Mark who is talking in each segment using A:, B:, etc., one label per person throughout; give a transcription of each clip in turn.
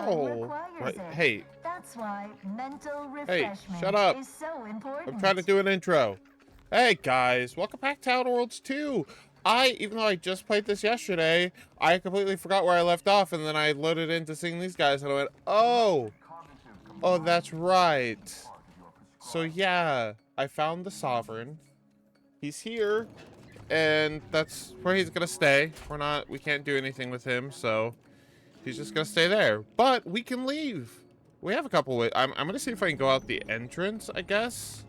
A: Oh, right. Hey.
B: That's why mental
A: Hey,
B: refreshment
A: shut up.
B: is so important.
A: I'm trying to do an intro. Hey, guys. Welcome back to Outer Worlds 2. Even though I just played this yesterday, I completely forgot where I left off, and then I loaded into seeing these guys, and I went, oh, that's right. So, yeah, I found the Sovereign. He's here, and that's where he's gonna stay. We can't do anything with him, so he's just gonna stay there. But we can leave. We have a couple ways. I'm gonna see if I can go out the entrance, I guess.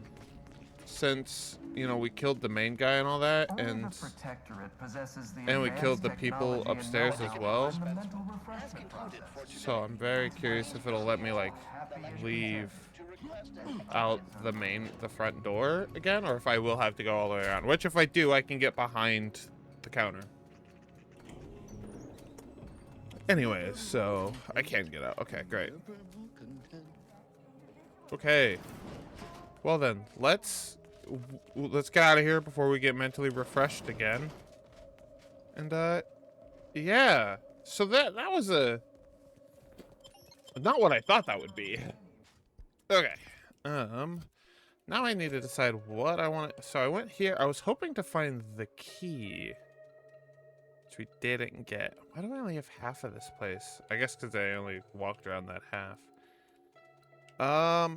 A: Since, you know, we killed the main guy and all that, and
C: the Protectorate possesses the
A: we killed the
C: advanced
A: people
C: technology
A: upstairs
C: and
A: as well.
C: knowledge on the mental refreshment process.
A: So I'm very curious if it'll let me, like, leave out the front door again, or if I will have to go all the way around. Which, if I do, I can get behind the counter. Anyways, so I can get out. Okay, great. Okay. Well then, let's get out of here before we get mentally refreshed again. And yeah. So that was not what I thought that would be. Okay. Now I need to decide what I want to. So I went here. I was hoping to find the key, which we didn't get. Why do I only have half of this place? I guess because I only walked around that half.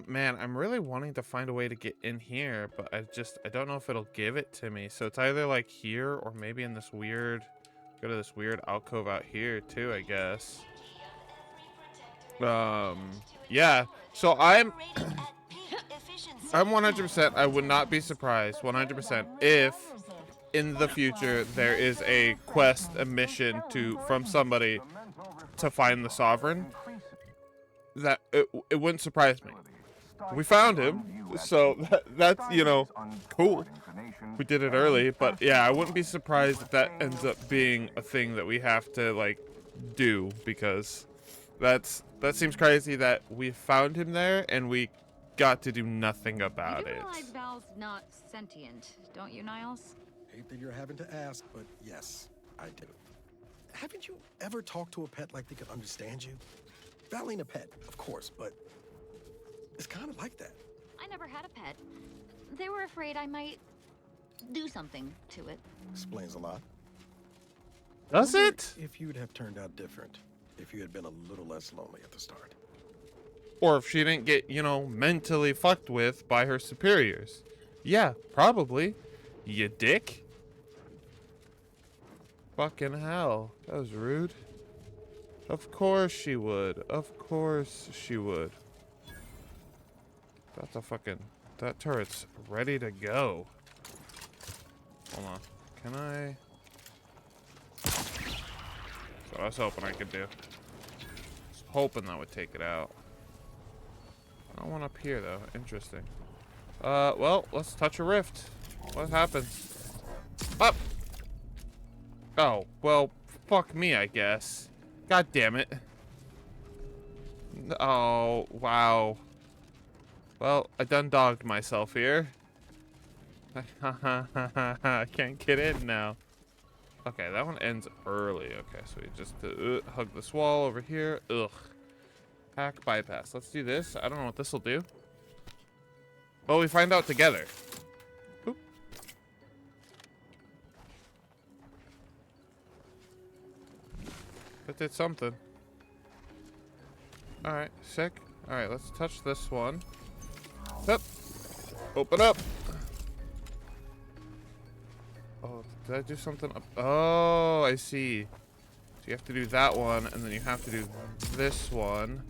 A: Man, I'm really wanting to find a way to get in here, but I don't know if it'll give it to me. So it's either like here or maybe in this weird, go to this weird alcove out here too, I guess. Yeah. So I'm 100%, I would not be surprised, 100%, if in the future there is a quest, a mission from somebody to find the Sovereign. That it wouldn't surprise me. We found him, so that's, you know, cool. We did it early, but yeah, I wouldn't be surprised if that ends up being a thing that we have to, like, do, because that seems crazy that we found him there and we got to do nothing about it.
D: You do realize Val's not sentient, don't you, Niles?
E: Hate that you're having to ask, but yes, I do. Haven't you ever talked to a pet like they could understand you? Val ain't a pet, of course, but it's kind of like that.
D: I never had a pet. They were afraid I might do something to it.
E: Explains a lot.
A: Does it?
E: If you'd have turned out different, if you had been a little less lonely at the start.
A: Or if she didn't get, you know, mentally fucked with by her superiors. Yeah, probably. You dick. Fucking hell. That was rude. Of course she would. Of course she would. That turret's ready to go. Hold on. Can I? That's what I was hoping I could do. I was hoping that would take it out. Not one up here though. Interesting. Well, let's touch a rift. What happens? Up! Oh, well, fuck me, I guess. God damn it. Oh, wow. Well, I done dogged myself here. I can't get in now. Okay, that one ends early. Okay, so we just hug this wall over here. Ugh. Hack bypass. Let's do this. I don't know what this will do. Well, we find out together. Oop. That did something. Alright, sick. Alright, let's touch this one. Up. Open up. Oh, did I do something up? Oh, I see. So you have to do that one, and then you have to do this one.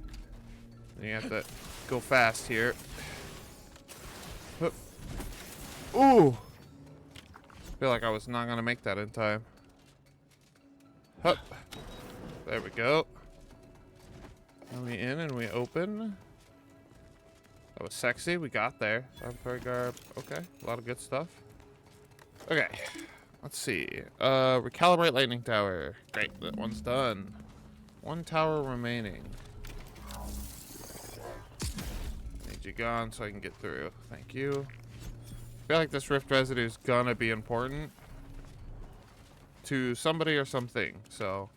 A: And you have to go fast here. Up. Ooh! I feel like I was not going to make that in time. Hup. There we go. And we in and we open. That was sexy. We got there. Laboratory garb. Okay. A lot of good stuff. Okay. Let's see. Recalibrate lightning tower. Great. That one's done. One tower remaining. Need you gone so I can get through. Thank you. I feel like this rift residue is gonna be important to somebody or something. So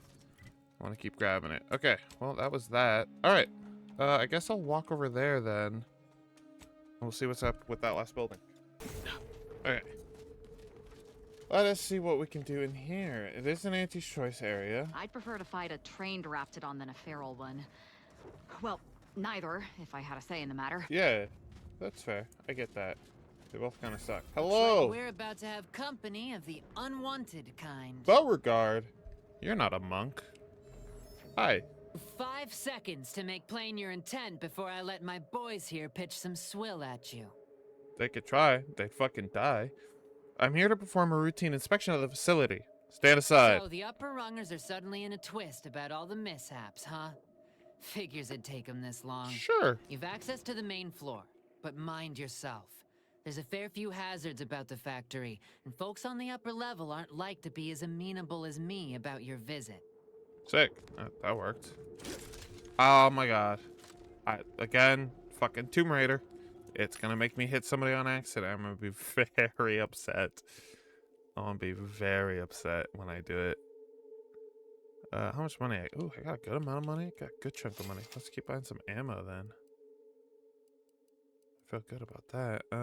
A: I want to keep grabbing it. Okay, well, that was that. All right. I guess I'll walk over there then. We'll see what's up with that last building. Okay. Let us see what we can do in here. It is an anti-choice area.
F: I'd prefer to fight a trained Raptidon than a feral one. Well, neither, if I had a say in the matter.
A: Yeah, that's fair. I get that. They both kind of suck.
G: Looks
A: Hello!
G: like we're about to have company of the unwanted kind.
A: Beauregard, you're not a monk. Hi.
G: 5 seconds to make plain your intent before I let my boys here pitch some swill at you.
A: They could try. They'd fucking die. I'm here to perform a routine inspection of the facility. Stand aside.
G: So the upper rungers are suddenly in a twist about all the mishaps, huh? Figures it'd take them this long.
A: Sure.
G: You've access to the main floor, but mind yourself. There's a fair few hazards about the factory, and folks on the upper level aren't like to be as amenable as me about your visit.
A: Sick. That worked. Oh my god. Again, fucking Tomb Raider. It's gonna make me hit somebody on accident. I'm gonna be very upset. I'm gonna be very upset when I do it. How much money? Ooh, I got a good amount of money. Got a good chunk of money. Let's keep buying some ammo then. I feel good about that. Do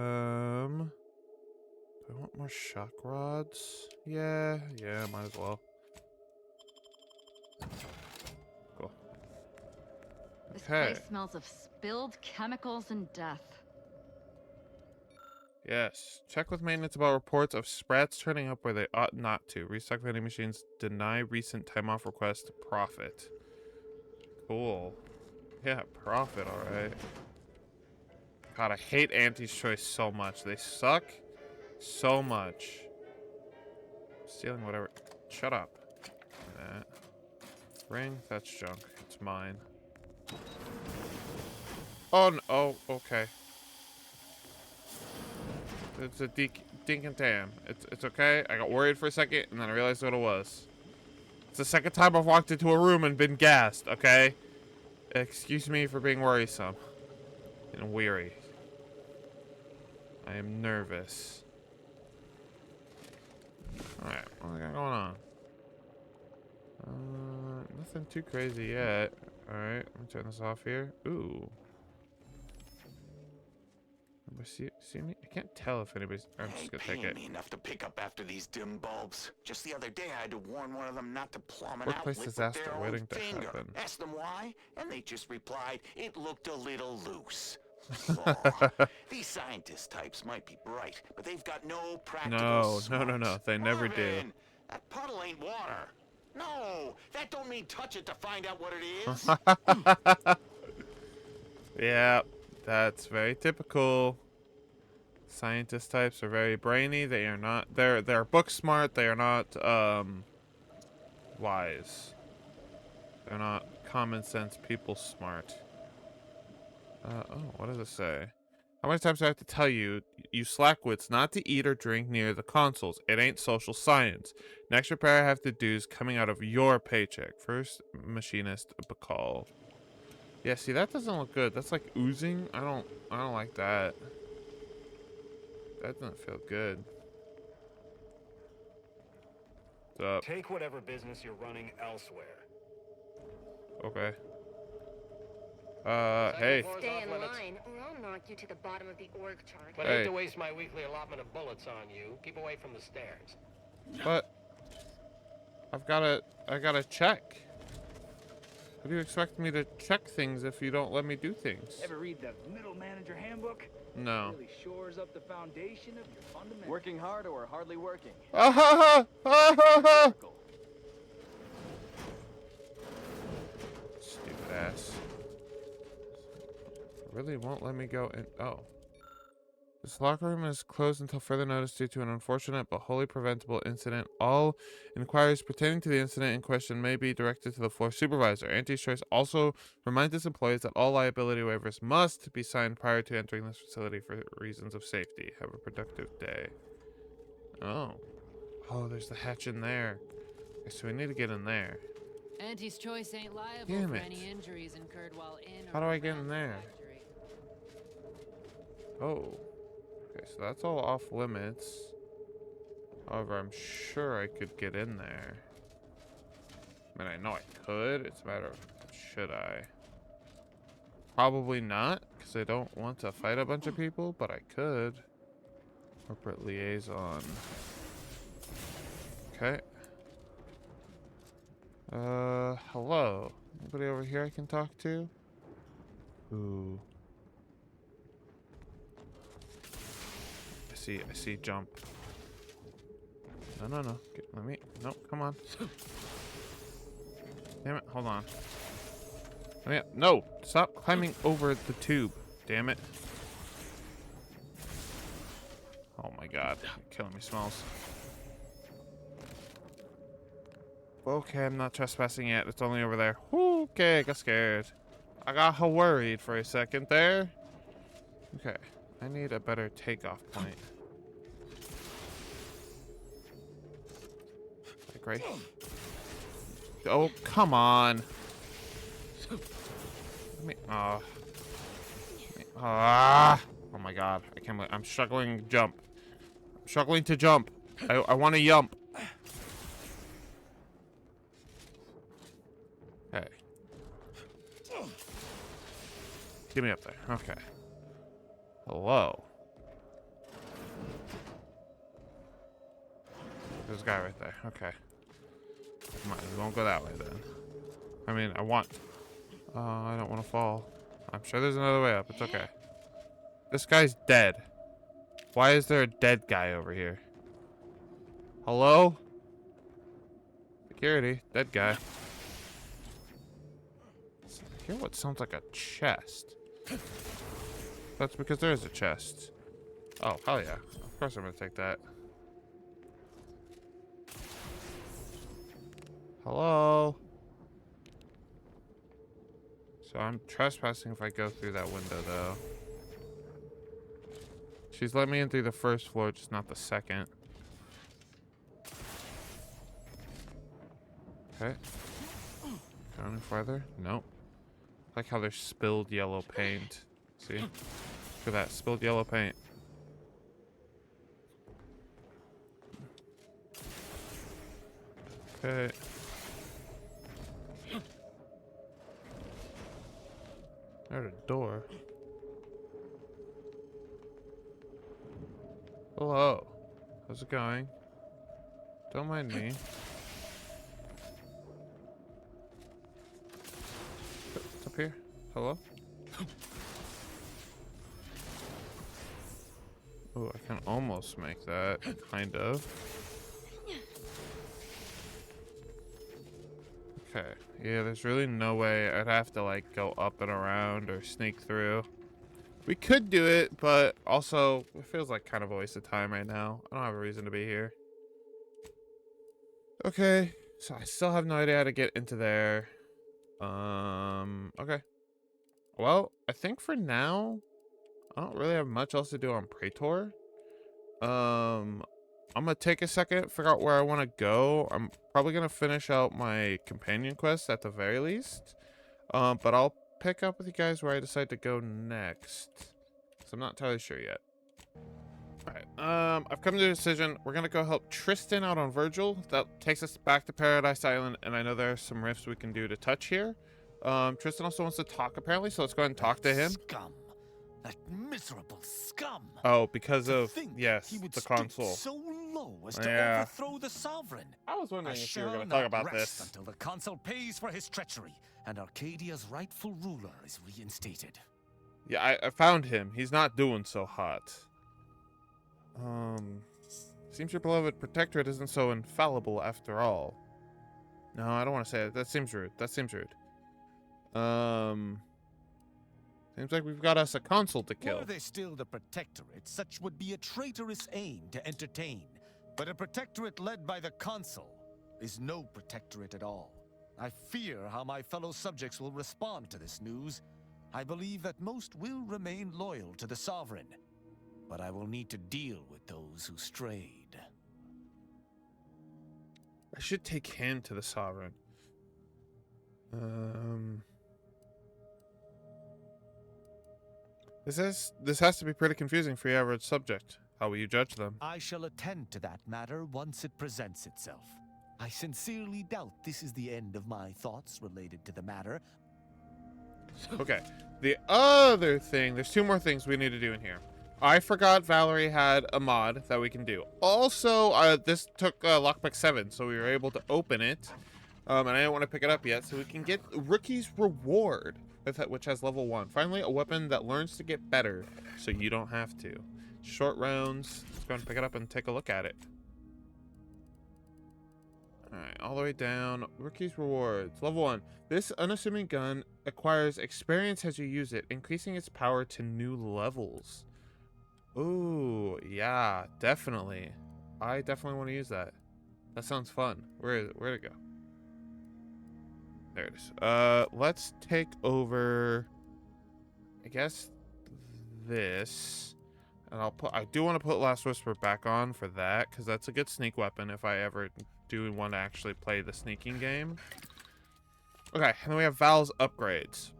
A: I want more shock rods? Yeah, might as well. Cool.
D: This
A: Okay.
D: place smells of spilled chemicals and death.
A: Yes. Check with maintenance about reports of sprats turning up where they ought not to. Restock vending machines. Deny recent time off request. Profit. Cool. Yeah, profit, alright. God, I hate Auntie's Choice so much. They suck so much. Stealing whatever. Shut up. That. Ring? That's junk. It's mine. Oh, no. Oh, okay. It's a dink and tam. It's okay. I got worried for a second, and then I realized what it was. It's the second time I've walked into a room and been gassed, okay? Excuse me for being worrisome. And weary. I am nervous. Alright, what do I got going on? Nothing too crazy yet. Alright, let me turn this off here. Ooh. See me? I can't tell if anybody's. I'm just gonna take it.
H: Me enough to pick up after these dim bulbs. Just the other day, I had to warn one of them not to plumb an
A: Workplace
H: outlet with
A: disaster
H: their own
A: waiting to
H: finger.
A: happen.
H: Asked them why, and they just replied, "It looked a little loose." Aw, these scientist types might be bright, but they've got no practical
A: No. They never do.
H: Marvin, that puddle ain't water. No, that don't mean touch it to find out what it is.
A: Yeah, that's very typical. Scientist types are very brainy. They are not. They're book smart. They are not wise. They're not common sense people smart. Oh, what does it say? How many times do I have to tell you, you slackwits, not to eat or drink near the consoles? It ain't social science. Next repair I have to do is coming out of your paycheck. First machinist Bacall. Yeah, see, that doesn't look good. That's like oozing. I don't like that. That doesn't feel good. What's up?
I: Take whatever business you're running elsewhere.
A: Okay. Hey.
J: Stay in line, or I'll knock you to the bottom of the org chart.
I: But I hate to waste my weekly allotment of bullets on you. Keep away from the stairs.
A: But I gotta check. How do you expect me to check things if you don't let me do things?
K: Ever read the Middle Manager Handbook?
A: No.
K: Really shores up the foundation of your fundamentals.
L: Working hard or hardly working?
A: Ah ha ha! Ah ha ha! Stupid ass. Really won't let me go in. Oh. This locker room is closed until further notice due to an unfortunate but wholly preventable incident. All inquiries pertaining to the incident in question may be directed to the floor supervisor. Auntie's Choice also reminds its employees that all liability waivers must be signed prior to entering this facility for reasons of safety. Have a productive day. Oh. Oh, there's the hatch in there. Okay, so we need to get in there.
G: Auntie's Choice ain't liable
A: Damn
G: for
A: it.
G: any injuries incurred while in or
A: How do I get in
G: around the
A: there?
G: factory.
A: Oh. Okay, so that's all off limits. However, I'm sure I could get in there. I mean, I know I could. It's a matter of should I? Probably not, because I don't want to fight a bunch of people, but I could. Corporate liaison. Okay. Hello. Anybody over here I can talk to? Ooh. I see jump. No. Let me, no, come on. Damn it, hold on. No, stop climbing over the tube. Damn it. Oh my god, you're killing me, Smells. Okay, I'm not trespassing yet. It's only over there. Whew, okay, I got scared. I got worried for a second there. Okay, I need a better takeoff point. Like right. Oh, come on. Oh my god, I can't believe I'm struggling to jump. I'm struggling to jump. I want to yump. Okay. Get me up there. Okay. Hello. There's a guy right there. Okay. Come on, we won't go that way then. I mean, I want. I don't want to fall. I'm sure there's another way up. It's okay. This guy's dead. Why is there a dead guy over here? Hello? Security. Dead guy. I hear what sounds like a chest. That's because there is a chest. Oh, hell yeah. Of course I'm going to take that. Hello? So I'm trespassing if I go through that window, though. She's let me in through the first floor, just not the second. Okay. Go any farther? Nope. Like how there's spilled yellow paint. See? Look at that. Spilled yellow paint. Okay. There's a door. Hello. How's it going? Don't mind me. What's up here? Hello? Oh, I can almost make that. Kind of. Okay. Yeah, there's really no way. I'd have to, like, go up and around or sneak through. We could do it, but also it feels like kind of a waste of time right now. I don't have a reason to be here. Okay, so I still have no idea how to get into there. Okay. Well, I think for now, I don't really have much else to do on Praetor. I'm gonna take a second, figure out where I want to go. I'm probably gonna finish out my companion quest at the very least. But I'll pick up with you guys where I decide to go next. So I'm not entirely sure yet. Alright, I've come to a decision. We're gonna go help Tristan out on Virgil. That takes us back to Paradise Island, and I know there are some rifts we can do to touch here. Tristan also wants to talk apparently, so let's go ahead and talk to him.
L: Scum. That miserable scum.
A: Oh, because of
L: he would
A: the
L: stoop
A: console.
L: so low as to overthrow the sovereign.
A: I was wondering if you were
L: shall
A: going to talk
L: not
A: about
L: rest
A: this.
L: until the consul pays for his treachery and Arcadia's rightful ruler is reinstated.
A: Yeah, I found him. He's not doing so hot. Seems your beloved Protectorate isn't so infallible after all. No, I don't want to say it. That seems rude. That seems rude. Seems like we've got us a consul to kill.
L: Were they still the Protectorate, such would be a traitorous aim to entertain. But a Protectorate led by the consul is no Protectorate at all. I fear how my fellow subjects will respond to this news. I believe that most will remain loyal to the sovereign. But I will need to deal with those who strayed.
A: I should take him to the sovereign. This has to be pretty confusing for your average subject. How will you judge them?
L: I shall attend to that matter once it presents itself. I sincerely doubt this is the end of my thoughts related to the matter.
A: Okay. The other thing, there's 2 more things we need to do in here. I forgot Valerie had a mod that we can do. Also, this took lockpick 7, so we were able to open it. And I didn't want to pick it up yet, so we can get Rookie's Reward, which has level 1. Finally, a weapon that learns to get better, so you don't have to. Short rounds. Let's go and pick it up and take a look at it. Alright, all the way down. Rookie's Rewards. Level 1. This unassuming gun acquires experience as you use it, increasing its power to new levels. Ooh, yeah, definitely. I definitely want to use that. That sounds fun. Where'd it go? There it is. Let's take over, I guess, this. And I do want to put Last Whisper back on for that, because that's a good sneak weapon if I ever do want to actually play the sneaking game. Okay, and then we have Val's upgrades.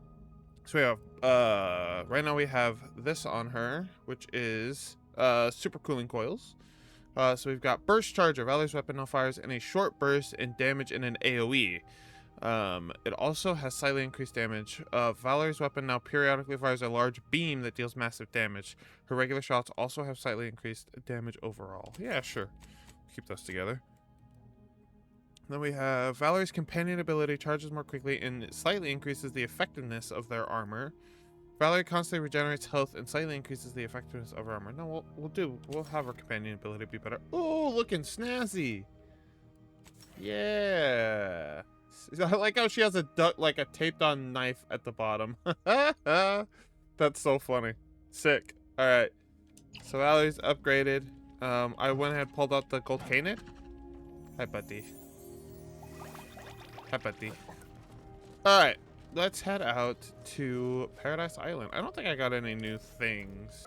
A: So we have, right now we have this on her, which is, super cooling coils. So we've got Burst Charger. Valor's weapon now fires in a short burst and damage in an AoE. It also has slightly increased damage. Valor's weapon now periodically fires a large beam that deals massive damage. Her regular shots also have slightly increased damage overall. Yeah, sure. Keep those together. Then we have Valor's companion ability charges more quickly and slightly increases the effectiveness of their armor. Valerie constantly regenerates health and slightly increases the effectiveness of her armor. No, we'll have her companion ability be better. Oh, looking snazzy. Yeah. I like how she has a taped on knife at the bottom. That's so funny. Sick. All right. So Valerie's upgraded. I went ahead and pulled out the gold canid. Hi, buddy. Hi, buddy. All right. Let's head out to Paradise Island. I don't think I got any new things.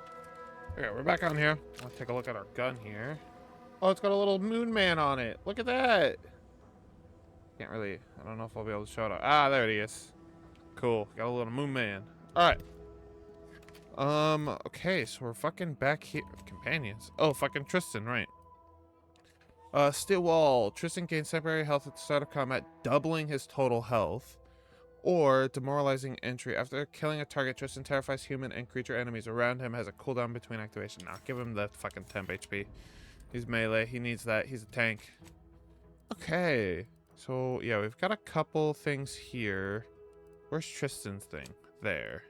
A: Okay, we're back on here. I'll take a look at our gun here. Oh, it's got a little moon man on it. Look at that. Can't really, I don't know if I'll be able to show it. Ah, there it is. Cool. Got a little moon man. All right. Okay, so we're fucking back here. Companions. Oh, fucking Tristan, right. Steel wall. Tristan gains temporary health at the start of combat, doubling his total health. Or demoralizing entry. After killing a target, Tristan terrifies human and creature enemies around him, has a cooldown between activation. Now, give him the fucking temp HP. He's melee. He needs that. He's a tank. Okay. So, yeah, we've got a couple things here. Where's Tristan's thing? There.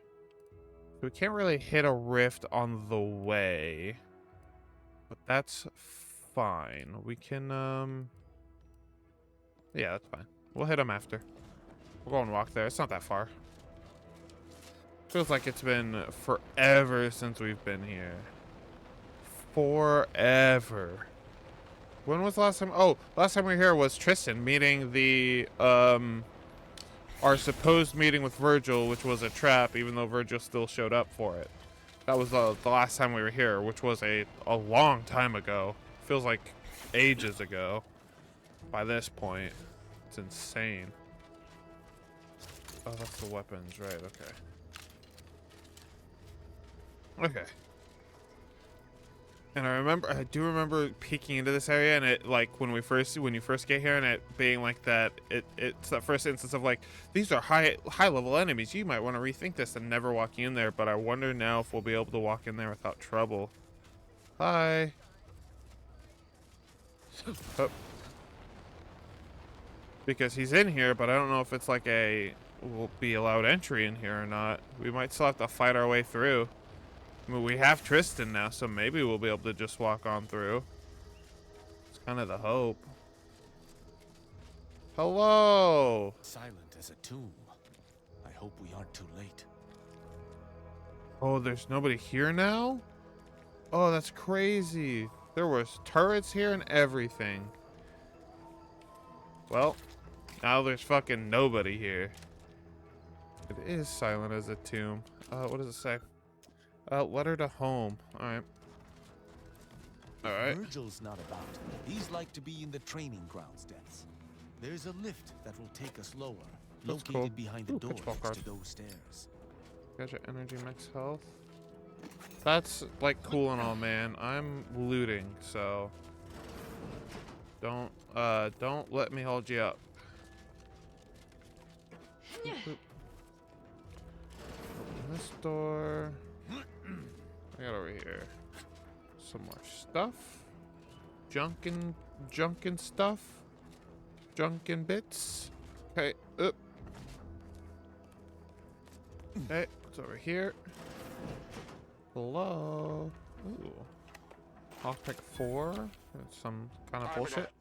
A: We can't really hit a rift on the way. But that's fine. We can, yeah, that's fine. We'll hit him after. We'll go and walk there. It's not that far. Feels like it's been forever since we've been here. Forever. When was the last time? Oh, last time we were here was Tristan meeting the, our supposed meeting with Virgil, which was a trap, even though Virgil still showed up for it. That was the last time we were here, which was a long time ago. Feels like ages ago by this point. It's insane. Oh, that's the weapons, right, okay. Okay. And I do remember peeking into this area, and it, like, when you first get here, and it being like that, it's that first instance of like, these are high level enemies. You might want to rethink this and never walking in there. But I wonder now if we'll be able to walk in there without trouble. Hi. Oh. Because he's in here, but I don't know if it's like we'll be allowed entry in here or not. We might still have to fight our way through. I mean, we have Tristan now, so maybe we'll be able to just walk on through. It's kind of the hope. Hello.
L: Silent as a tomb. I hope we aren't too late.
A: Oh, there's nobody here now? Oh, that's crazy. There was turrets here and everything. Well, now there's fucking nobody here. It is silent as a tomb. What does it say? Letter to home. Alright. Alright.
L: Virgil's not about. He's like to be in the training grounds depths. There's a lift that will take us lower,
A: That's
L: located
A: cool.
L: behind the door
A: pitchball
L: next
A: card.
L: to those stairs.
A: Got your energy max health. That's like cool and all, man. I'm looting, so Don't let me hold you up. Boop, boop. Open this door. I got over here. Some more stuff. Junkin stuff. Junkin bits. Okay, up. Okay, it's over here. Hello. Ooh. Lockpick 4. That's some kind of bullshit.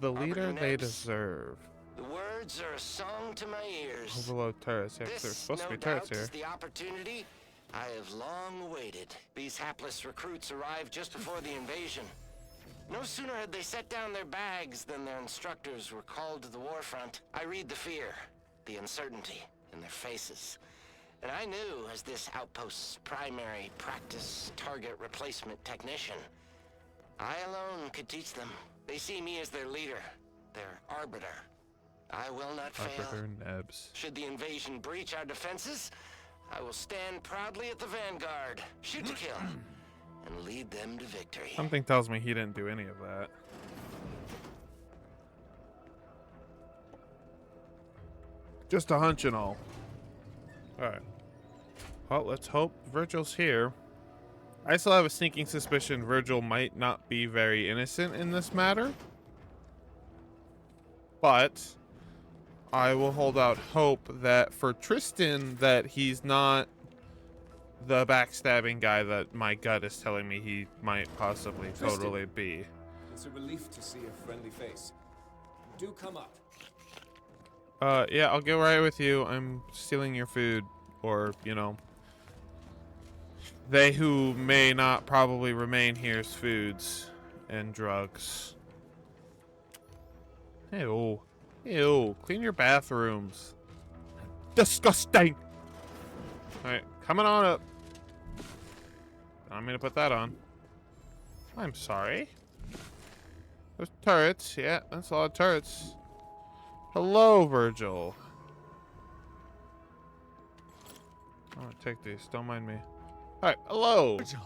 A: The leader they deserve.
H: The words are a song to my ears.
A: Overload turrets. Yeah, 'cause there's supposed to be turrets here.
H: Is the opportunity I have long awaited. These hapless recruits arrived just before the invasion. No sooner had they set down their bags than their instructors were called to the war front. I read the fear, the uncertainty in their faces. And I knew, as this outpost's primary practice target replacement technician, I alone could teach them. They see me as their leader, their arbiter. I will not fail.
A: Arbiter Nebs.
H: Should the invasion breach our defenses, I will stand proudly at the vanguard, shoot to kill, and lead them to victory.
A: Something tells me he didn't do any of that. Just a hunch and all. Alright. Well, let's hope Virgil's here. I still have a sneaking suspicion Virgil might not be very innocent in this matter. But I will hold out hope that for Tristan that he's not the backstabbing guy that my gut is telling me he might possibly totally be.
M: It's a relief to see a friendly face. Do come up.
A: Yeah, I'll get right with you. I'm stealing your food, or, you know, they who may not probably remain here's foods and drugs. Ew. Ew. Clean your bathrooms. Disgusting. Alright, coming on up. I'm gonna put that on. I'm sorry. There's turrets. Yeah, that's a lot of turrets. Hello, Virgil. I'm gonna take these. Don't mind me. Alright, hello.
L: Virgil.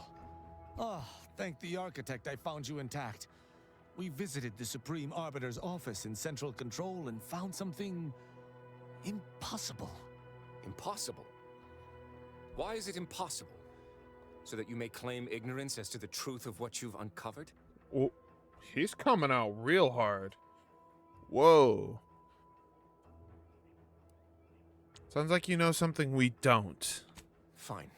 L: Oh, thank the architect I found you intact. We visited the Supreme Arbiter's office in Central Control and found something impossible.
M: Impossible? Why is it impossible? So that you may claim ignorance as to the truth of what you've uncovered?
A: Oh, he's coming out real hard. Whoa. Sounds like you know something we don't.
M: Fine.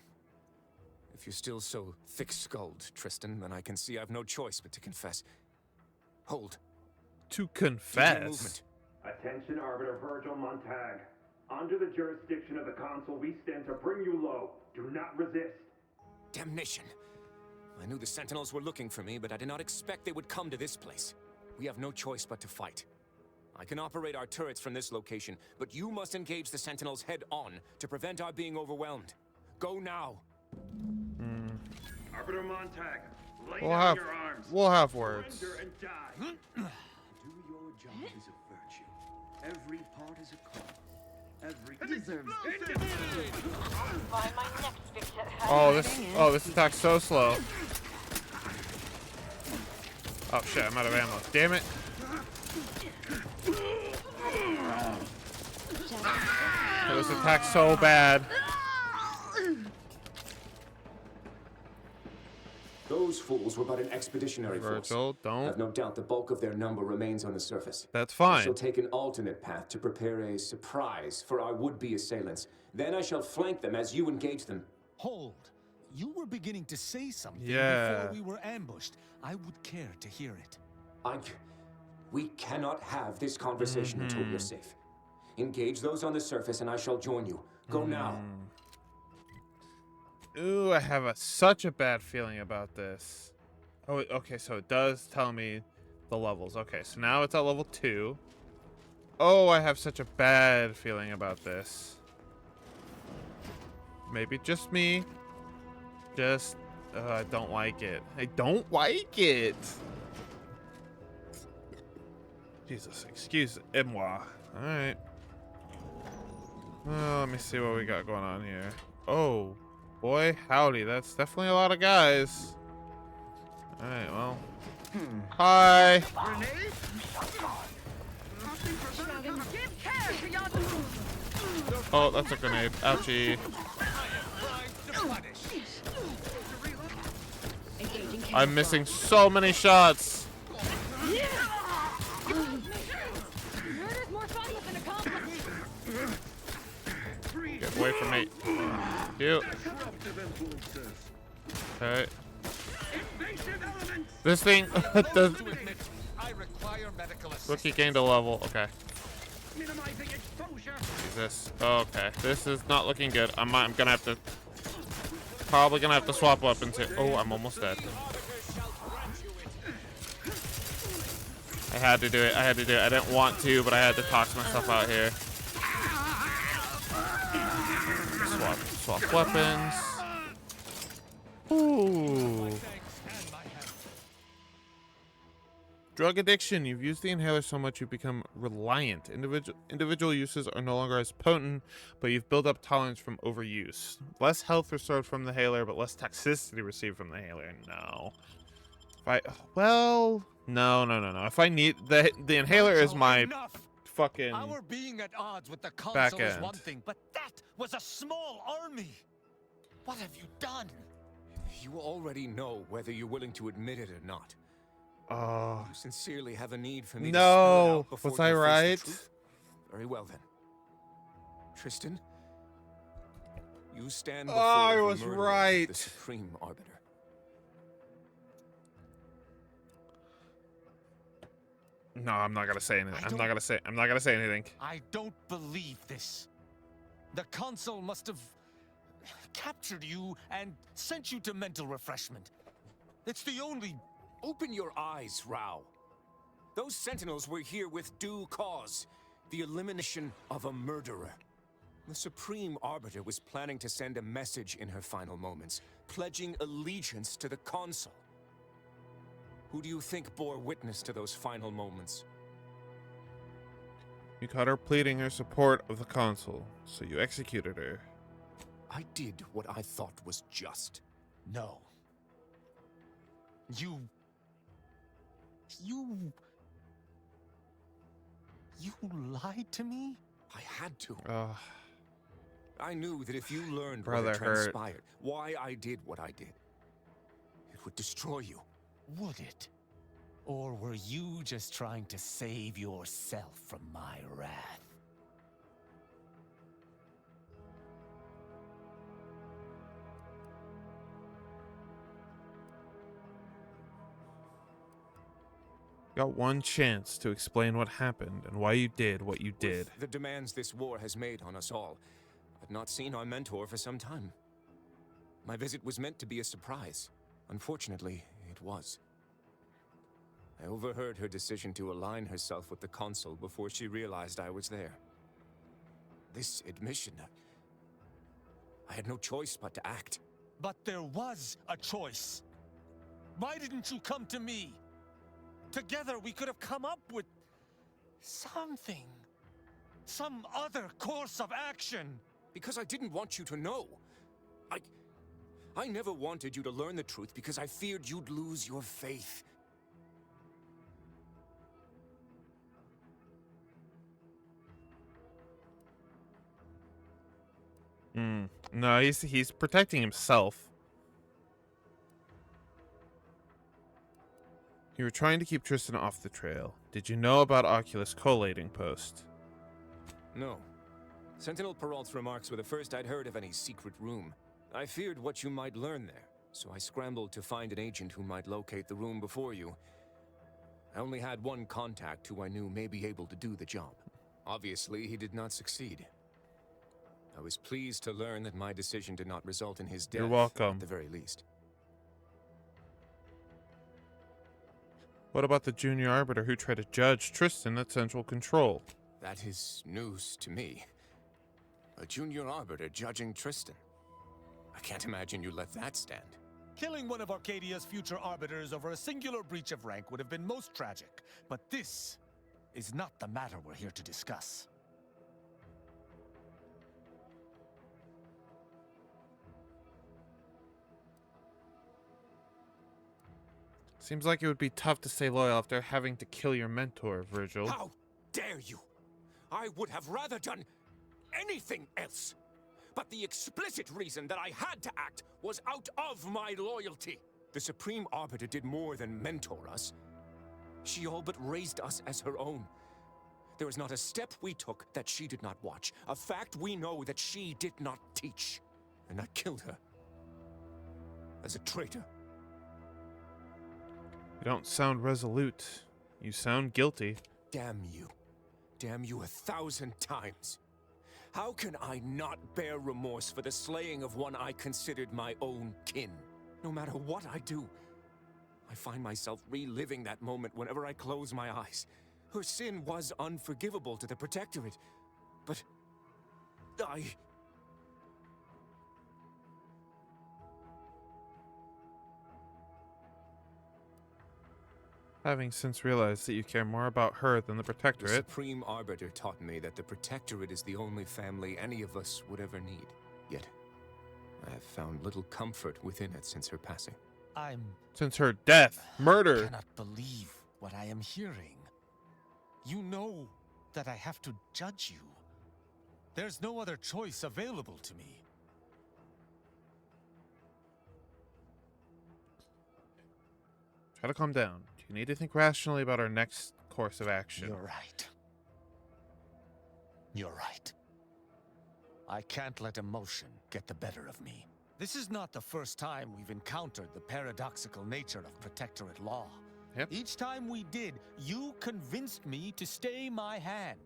M: If you're still so thick-skulled, Tristan, then I can see I've no choice but to confess. Hold.
A: To confess?
N: Attention, Arbiter Virgil Montag. Under the jurisdiction of the Consul, we stand to bring you low. Do not resist.
M: Damnation. I knew the Sentinels were looking for me, but I did not expect they would come to this place. We have no choice but to fight. I can operate our turrets from this location, but you must engage the Sentinels head-on to prevent our being overwhelmed. Go now.
N: Arbiter Montag, lay down your arms.
A: We'll have words.
N: Surrender and die. Do your job is a virtue. Every part is a call. Every deserves.
A: Oh, this attack's so slow. Oh shit, I'm out of ammo. Damn it. Oh, this attack's so bad.
M: Those fools were but an expeditionary
A: Virgil,
M: force.
A: don't.
M: I've no doubt the bulk of their number remains on the surface.
A: That's fine.
M: I shall take an alternate path to prepare a surprise for our would-be assailants. Then I shall flank them as you engage them.
L: Hold. You were beginning to say something
A: Yeah.
L: before we were ambushed. I would care to hear it.
M: We cannot have this conversation until we are safe. Engage those on the surface and I shall join you. Go now.
A: Ooh, I have such a bad feeling about this. Oh, okay, so it does tell me the levels. Okay, so now it's at level 2. Oh, I have such a bad feeling about this. Maybe just me. Just, I don't like it. I don't like it. Jesus, excuse-moi. Alright. Let me see what we got going on here. Oh. Boy, howdy, that's definitely a lot of guys. Alright, well, Hi. Oh, that's a grenade. Ouchie. I'm missing so many shots. Get away from me. You. Okay. This thing does. Rookie gained a level. Okay. Jesus. Okay. This is not looking good. I'm gonna have to. Probably gonna have to swap weapons here. Oh, I'm almost dead. I had to do it. I had to do it. I didn't want to, but I had to tox myself out here. Swap weapons. Ooh. Drug addiction. You've used the inhaler so much you've become reliant. Individual uses are no longer as potent, but you've built up tolerance from overuse. Less health restored from the inhaler, but less toxicity received from the inhaler. No. Well, no. If I need the inhaler is my fucking
L: Our being at odds with the
A: back
L: council is
A: end.
L: one thing, but that was a small army. What have you done?
M: You already know whether you're willing to admit it or not. You sincerely have a need for me to spell it out before
A: was I
M: you face the
A: right?
M: truth? Very well then. Tristan, you stand before
A: I
M: the
A: was
M: murderer of
A: right.
M: the Supreme Arbiter.
A: No, I'm not gonna say anything. I'm not gonna say anything.
L: I don't believe this. The consul must have captured you and sent you to mental refreshment. It's the only...
M: Open your eyes, Rao. Those sentinels were here with due cause. The elimination of a murderer. The Supreme Arbiter was planning to send a message in her final moments, pledging allegiance to the consul. Who do you think bore witness to those final moments?
A: You caught her pleading her support of the consul, so you executed her.
M: I did what I thought was just.
L: No. You lied to me?
M: I had to.
A: Ugh.
M: I knew that if you learned
A: Brother
M: what had
A: hurt.
M: transpired, why I did what I did, it would destroy you.
L: Would it? Or were you just trying to save yourself from my wrath?
A: Got one chance to explain what happened and why you did what you did.
M: With the demands this war has made on us all, I've not seen our mentor for some time. My visit was meant to be a surprise. Unfortunately, it was. I overheard her decision to align herself with the consul before she realized I was there. This admission, I had no choice but to act.
L: But there was a choice. Why didn't you come to me? Together we could have come up with something. Some other course of action.
M: Because I didn't want you to know. I never wanted you to learn the truth because I feared you'd lose your faith.
A: No, he's protecting himself. You were trying to keep Tristan off the trail. Did you know about Oculus collating post?
M: No. Sentinel Peralt's remarks were the first I'd heard of any secret room. I feared what you might learn there, so I scrambled to find an agent who might locate the room before you. I only had one contact who I knew may be able to do the job. Obviously, he did not succeed. I was pleased to learn that my decision did not result in his death.
A: You're welcome.
M: At the very least.
A: What about the junior arbiter who tried to judge Tristan at Central Control?
M: That is news to me. A junior arbiter judging Tristan. I can't imagine you let that stand.
L: Killing one of Arcadia's future arbiters over a singular breach of rank would have been most tragic. But this is not the matter we're here to discuss.
A: Seems like it would be tough to stay loyal after having to kill your mentor, Virgil.
M: How dare you? I would have rather done anything else. But the explicit reason that I had to act was out of my loyalty. The Supreme Arbiter did more than mentor us. She all but raised us as her own. There is not a step we took that she did not watch. A fact we know that she did not teach. And I killed her. As a traitor.
A: You don't sound resolute. You sound guilty.
M: Damn you. Damn you 1,000 times. How can I not bear remorse for the slaying of one I considered my own kin? No matter what I do, I find myself reliving that moment whenever I close my eyes. Her sin was unforgivable to the Protectorate, but
A: Having since realized that you care more about her than the
M: The
A: Protectorate.
M: Supreme Arbiter taught me that the Protectorate is the only family any of us would ever need. Yet, I have found little comfort within it since her passing.
A: Since her death.
L: I
A: Murder.
L: cannot believe what I am hearing. You know that I have to judge you. There's no other choice available to me.
A: Try to calm down. You need to think rationally about our next course of action.
L: You're right. You're right. I can't let emotion get the better of me. This is not the first time we've encountered the paradoxical nature of Protectorate law.
A: Yep.
L: Each time we did, you convinced me to stay my hand.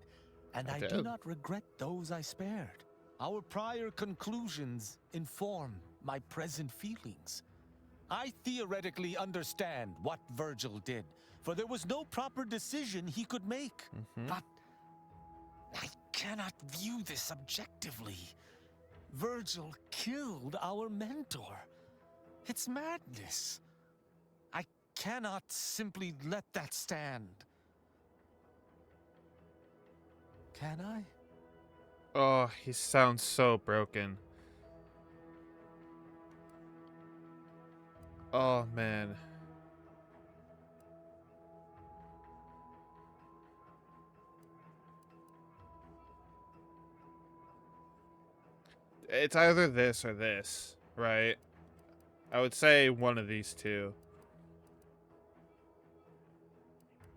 L: And I do not regret those I spared. Our prior conclusions inform my present feelings. I theoretically understand what Virgil did, for there was no proper decision he could make. But I cannot view this objectively. Virgil killed our mentor. It's madness. I cannot simply let that stand. Can I?
A: Oh, he sounds so broken. Oh, man. It's either this or this, right? I would say one of these two.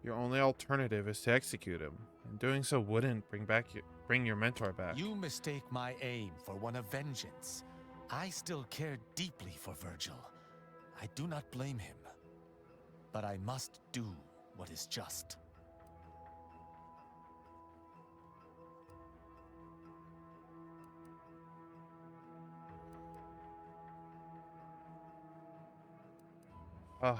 A: Your only alternative is to execute him, and doing so wouldn't bring your mentor back.
L: You mistake my aim for one of vengeance. I still care deeply for Virgil. I do not blame him, but I must do what is just.
A: How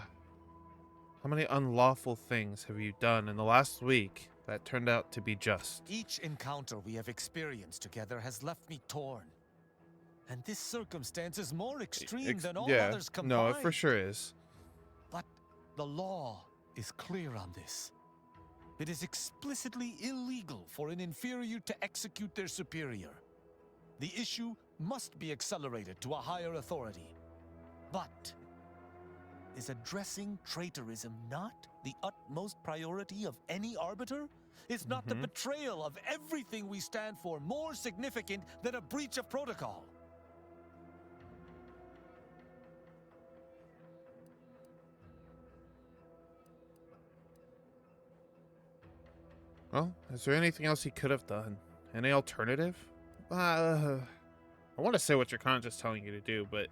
A: many unlawful things have you done in the last week that turned out to be just?
L: Each encounter we have experienced together has left me torn. And this circumstance is more extreme than all others combined.
A: No, it for sure is.
L: But the law is clear on this. It is explicitly illegal for an inferior to execute their superior. The issue must be accelerated to a higher authority. But is addressing traitorism not the utmost priority of any arbiter? Is not the betrayal of everything we stand for more significant than a breach of protocol?
A: Well, is there anything else he could have done? Any alternative? I want to say what your conscience is telling you to do, but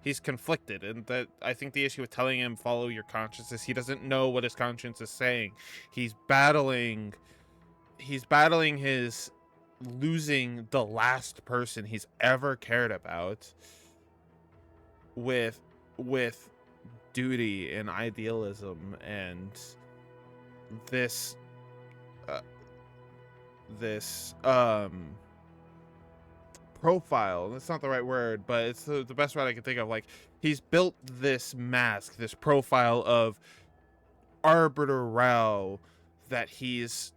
A: he's conflicted, and that I think the issue with telling him follow your conscience is he doesn't know what his conscience is saying. He's battling his losing the last person he's ever cared about with duty and idealism and this profile. That's not the right word, but it's the best word I can think of. Like, he's built this mask, this profile of Arbiter Rao that he's,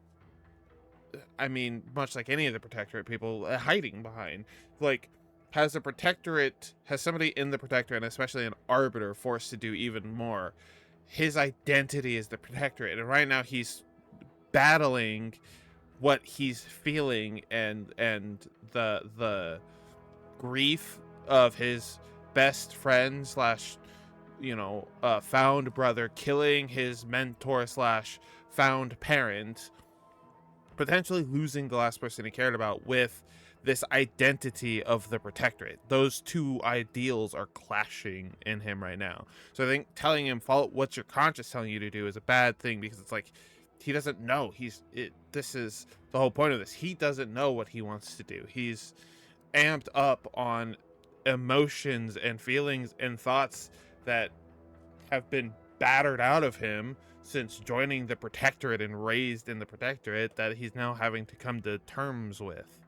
A: I mean, much like any of the Protectorate people, hiding behind. Like, has somebody in the Protectorate, and especially an Arbiter, forced to do even more? his identity is the Protectorate, and right now he's battling what he's feeling and the grief of his best friend slash found brother killing his mentor slash found parent, potentially losing the last person he cared about, with this identity of the Protectorate. Those two ideals are clashing in him right now. So I think telling him follow what your conscience telling you to do is a bad thing, because it's like he doesn't know. This is the whole point of this. He doesn't know what he wants to do. He's amped up on emotions and feelings and thoughts that have been battered out of him since joining the Protectorate and raised in the Protectorate, that he's now having to come to terms with.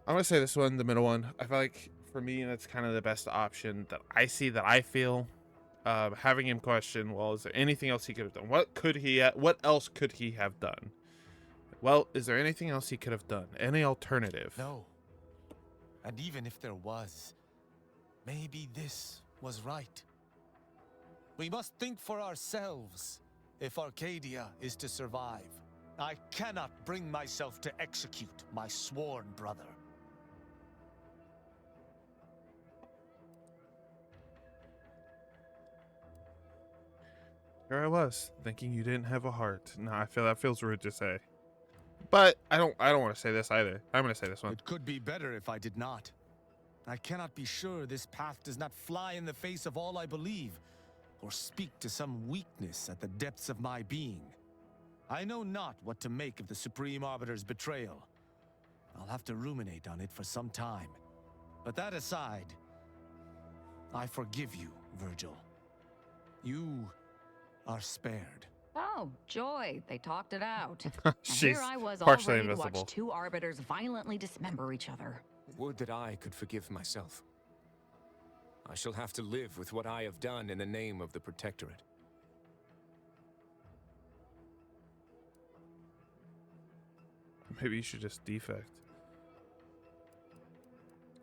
A: I'm gonna say this one, the middle one. I feel like for me that's kind of the best option that I see, that I feel. Having him question, well, is there anything else he could have done? What else could he have done? Well, is there anything else he could have done? Any alternative?
L: No. And even if there was, maybe this was right. We must think for ourselves if Arcadia is to survive. I cannot bring myself to execute my sworn brother.
A: Here I was, thinking you didn't have a heart. No, I feel that feels rude to say. But I don't want to say this either. I'm going to say this one.
L: It could be better if I did not. I cannot be sure this path does not fly in the face of all I believe, or speak to some weakness at the depths of my being. I know not what to make of the Supreme Arbiter's betrayal. I'll have to ruminate on it for some time. But that aside, I forgive you, Virgil. You are spared.
F: Oh, joy. They talked it out.
A: She's
F: here I was all
A: partially
F: ready to
A: invisible.
F: watch two arbiters violently dismember each other.
M: Would that I could forgive myself. I shall have to live with what I have done in the name of the Protectorate.
A: Maybe you should just defect.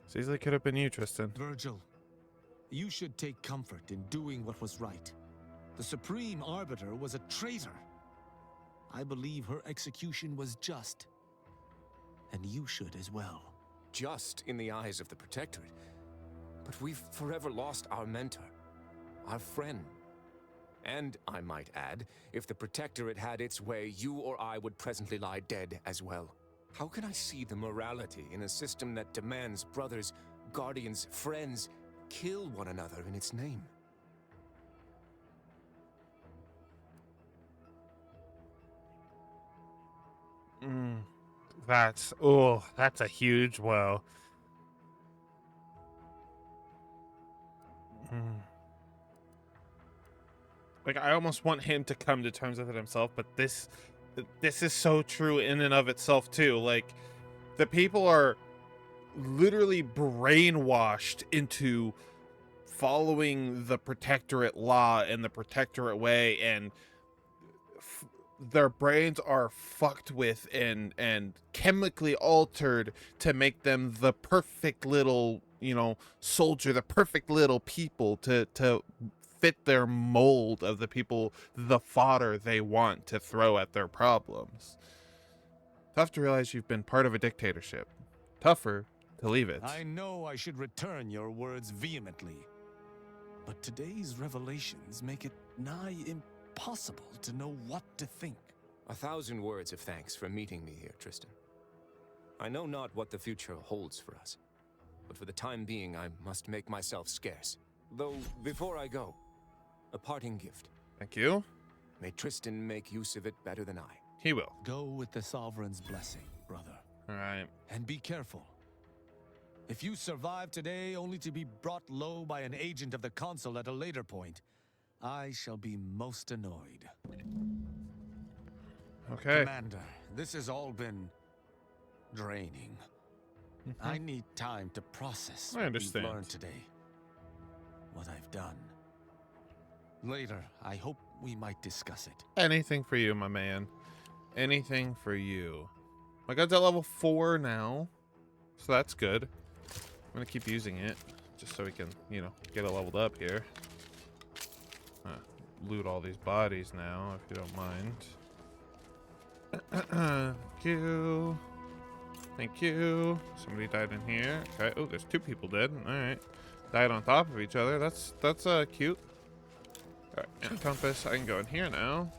A: Seems like it could have been you, Tristan.
L: Virgil, you should take comfort in doing what was right. The Supreme Arbiter was a traitor. I believe her execution was just. And you should as well.
M: Just in the eyes of the Protectorate. But we've forever lost our mentor, our friend. And, I might add, if the Protectorate had its way, you or I would presently lie dead as well. How can I see the morality in a system that demands brothers, guardians, friends kill one another in its name?
A: That's a huge woe. Like, I almost want him to come to terms with it himself, but this is so true in and of itself too. Like, the people are literally brainwashed into following the Protectorate law and the Protectorate way, and their brains are fucked with and chemically altered to make them the perfect little, soldier, the perfect little people to fit their mold of the people, the fodder they want to throw at their problems. Tough to realize you've been part of a dictatorship. Tougher to leave it.
L: I know I should return your words vehemently, but today's revelations make it nigh impossible to know what to think.
M: 1,000 words of thanks for meeting me here, Tristan. I know not what the future holds for us, but for the time being I must make myself scarce. Though, before I go, a parting gift.
A: Thank you.
M: May Tristan make use of it better than I.
A: He will.
L: Go with the Sovereign's blessing, brother.
A: All right.
L: And be careful. If you survive today only to be brought low by an agent of the Consul at a later point, I shall be most annoyed.
A: Okay.
L: Commander, this has all been draining. I need time to process
A: I understand.
L: what we've learned today. What I've done. Later, I hope we might discuss it.
A: Anything for you, my man. Anything for you. My gun's at level 4 now, so that's good. I'm gonna keep using it just so we can, get it leveled up here. loot all these bodies now, if you don't mind. Thank you. Thank you. Somebody died in here. Okay. Oh, there's 2 people dead. All right. Died on top of each other. That's cute. All right. And compass. I can go in here now.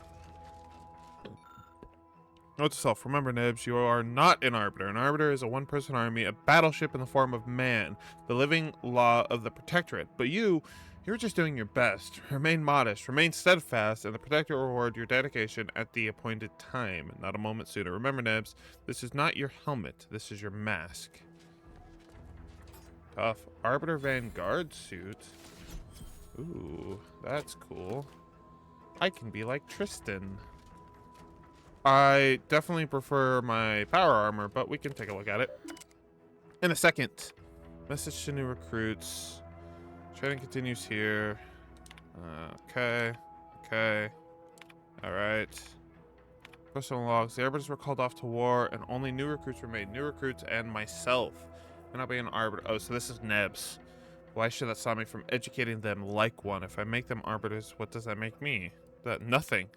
A: Note to self, remember, Nibs, you are not an Arbiter. An Arbiter is a one-person army, a battleship in the form of man, the living law of the Protectorate. But you're just doing your best. Remain modest, remain steadfast, and the Protectorate will reward your dedication at the appointed time, not a moment sooner. Remember, Nibs, this is not your helmet, this is your mask. Tough. Arbiter Vanguard suit. Ooh, that's cool. I can be like Tristan. I definitely prefer my power armor, but we can take a look at it in a second. Message to new recruits. Training continues here. Okay. All right. Personal logs. The arbiters were called off to war, and only new recruits were made. New recruits and myself. And I'll be an arbiter. Oh, so this is Nebs. Why should that stop me from educating them like one? If I make them arbiters, what does that make me? Nothing.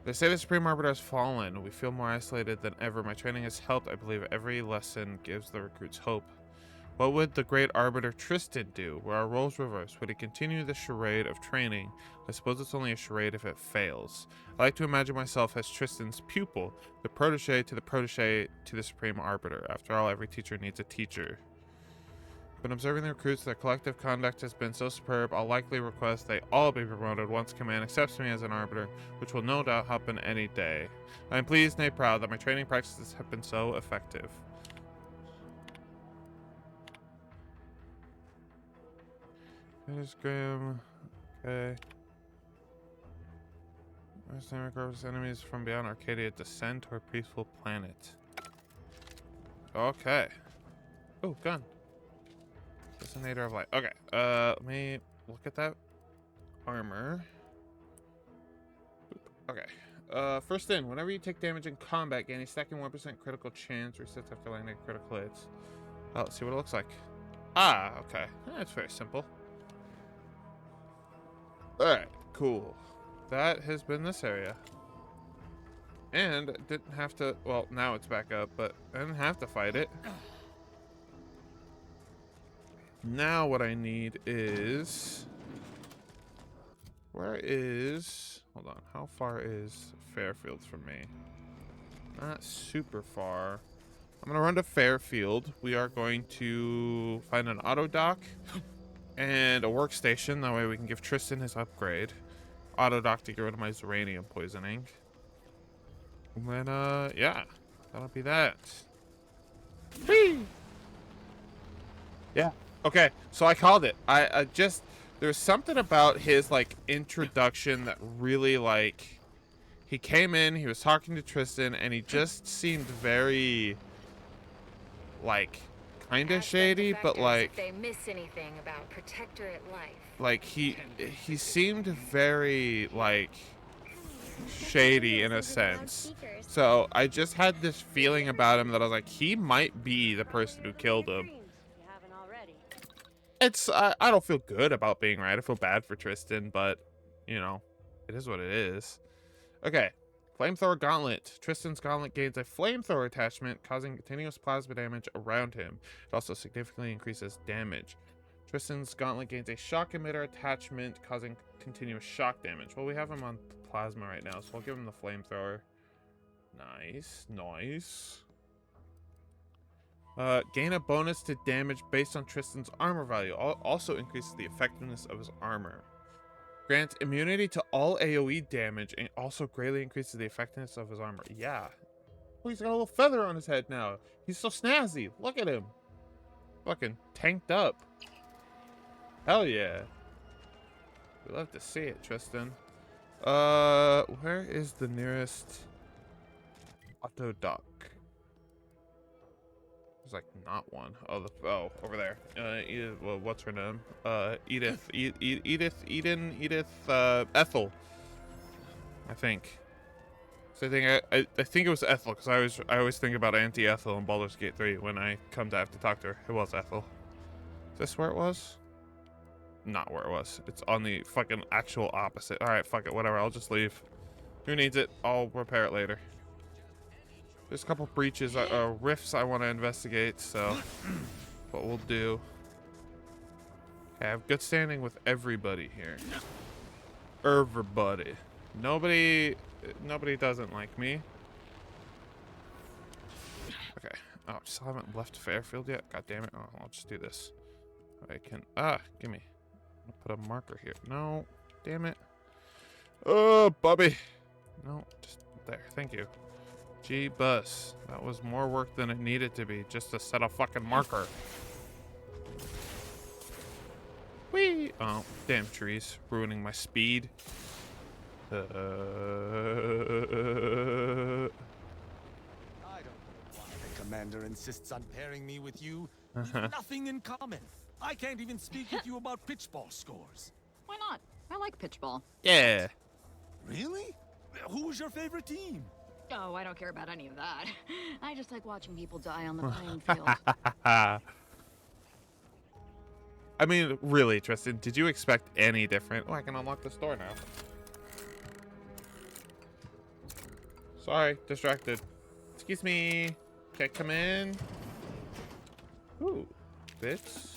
A: They say the Supreme Arbiter has fallen. We feel more isolated than ever. My training has helped. I believe every lesson gives the recruits hope. What would the great Arbiter Tristan do? Were our roles reversed? Would he continue the charade of training? I suppose it's only a charade if it fails. I like to imagine myself as Tristan's pupil, the protege to the Supreme Arbiter. After all, every teacher needs a teacher. But observing the recruits, their collective conduct has been so superb, I'll likely request they all be promoted once command accepts me as an arbiter, which will no doubt happen any day. I am pleased, nay proud, that my training practices have been so effective. There's Graham. Okay. Understand recovers enemies from beyond Arcadia descend to a peaceful planet. Okay. Oh, gun. Designator of light. Okay. Let me look at that armor. Okay. First in, whenever you take damage in combat, gain a second 1% critical chance, resets after landing critical hits. Let's see what it looks like. Ah, okay. That's very simple. Alright, cool. That has been this area. And didn't have to, well, now it's back up, but I didn't have to fight it. Now what I need is... Where is... Hold on, how far is Fairfield from me? Not super far. I'm gonna run to Fairfield. We are going to find an auto dock and a workstation. That way we can give Tristan his upgrade. Auto dock to get rid of my uranium poisoning. And then, yeah, that'll be that. Whee! Yeah. Okay, so I called it. I just, there's something about his, like, introduction that really, like, he came in, he was talking to Tristan, and he just seemed very, like, kind of shady, but, like,
J: if they miss anything about Protectorate life.
A: Like, he seemed very, like, shady in a sense. So I just had this feeling about him that I was like, he might be the person who killed him. It's, I don't feel good about being right. I feel bad for Tristan, but, you know, it is what it is. Okay. Flamethrower Gauntlet. Tristan's Gauntlet gains a flamethrower attachment, causing continuous plasma damage around him. It also significantly increases damage. Tristan's Gauntlet gains a shock emitter attachment, causing continuous shock damage. Well, we have him on plasma right now, so I'll give him the flamethrower. Nice, nice. Gain a bonus to damage based on Tristan's armor value. Also increases the effectiveness of his armor. Grants immunity to all AoE damage and also greatly increases the effectiveness of his armor. Yeah. Oh, he's got a little feather on his head now. He's so snazzy. Look at him. Fucking tanked up. Hell yeah. We love to see it, Tristan. Where is the nearest auto dock? There's like not one. Oh, over there. Edith, well, what's her name? Edith, Ethel. I think. So I think it was Ethel, because I always think about Auntie Ethel in Baldur's Gate 3 when I come to have to talk to her. It was Ethel. Is this where it was? not where it was. It's on the fucking actual opposite. All right, fuck it, whatever. I'll just leave. Who needs it? I'll repair it later. There's a couple breaches, rifts I want to investigate, so what we'll do. Okay, I have good standing with everybody here. Everybody. Nobody doesn't like me. Okay. Oh, I still haven't left Fairfield yet. God damn it. Oh, I'll just do this. I can. Give me. I'll put a marker here. No. Damn it. Oh, Bubby. No, just there. Thank you. Gee, bus. That was more work than it needed to be just to set a fucking marker. Whee! Oh, damn trees. Ruining my speed.
L: I don't know why the commander insists on pairing me with you. We've nothing in common. I can't even speak with you about pitchball scores.
F: Why not? I like pitchball.
A: Yeah.
L: Really? Who's your favorite team?
F: Oh, I don't care about any of that. I just like watching people die on the playing field.
A: I mean, really, Tristan, did you expect any different? Oh, I can unlock this door now. Sorry, distracted. Excuse me. Okay, come in. Ooh, bits.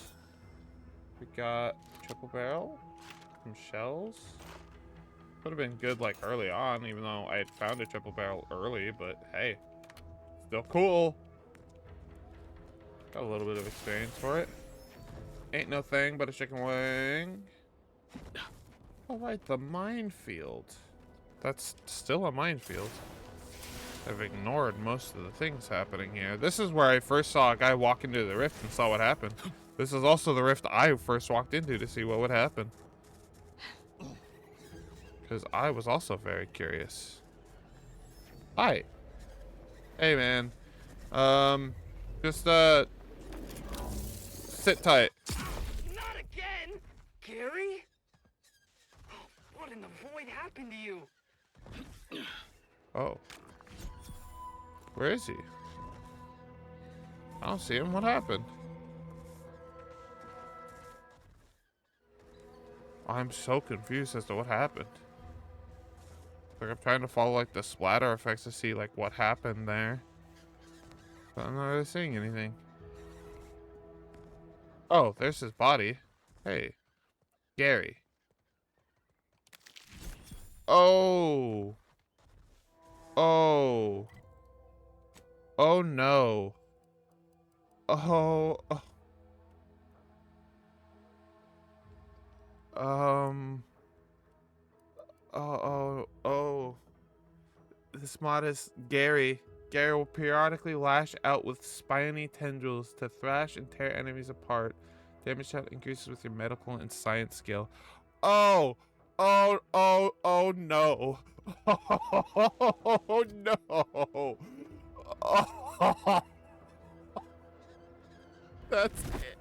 A: We got triple barrel, some shells. Would have been good like early on, even though I had found a triple barrel early, but hey, still cool. Got a little bit of experience for it. Ain't no thing but a chicken wing. All right, the minefield. That's still a minefield. I've ignored most of the things happening here. This is where I first saw a guy walk into the rift and saw what happened. This is also the rift I first walked into to see what would happen. Because I was also very curious. Hi. Hey, man. Just, sit tight.
K: Not again! Gary? What in the void happened to you?
A: Oh. Where is he? I don't see him. What happened? I'm so confused as to what happened. Like, I'm trying to follow, like, the splatter effects to see, like, what happened there. But I'm not really seeing anything. Oh, there's his body. Hey. Gary. Oh. Oh. Oh, no. Oh. Oh. This mod is Gary. Gary will periodically lash out with spiny tendrils to thrash and tear enemies apart. Damage out increases with your medical and science skill. Oh no. Oh no. Oh. That's it.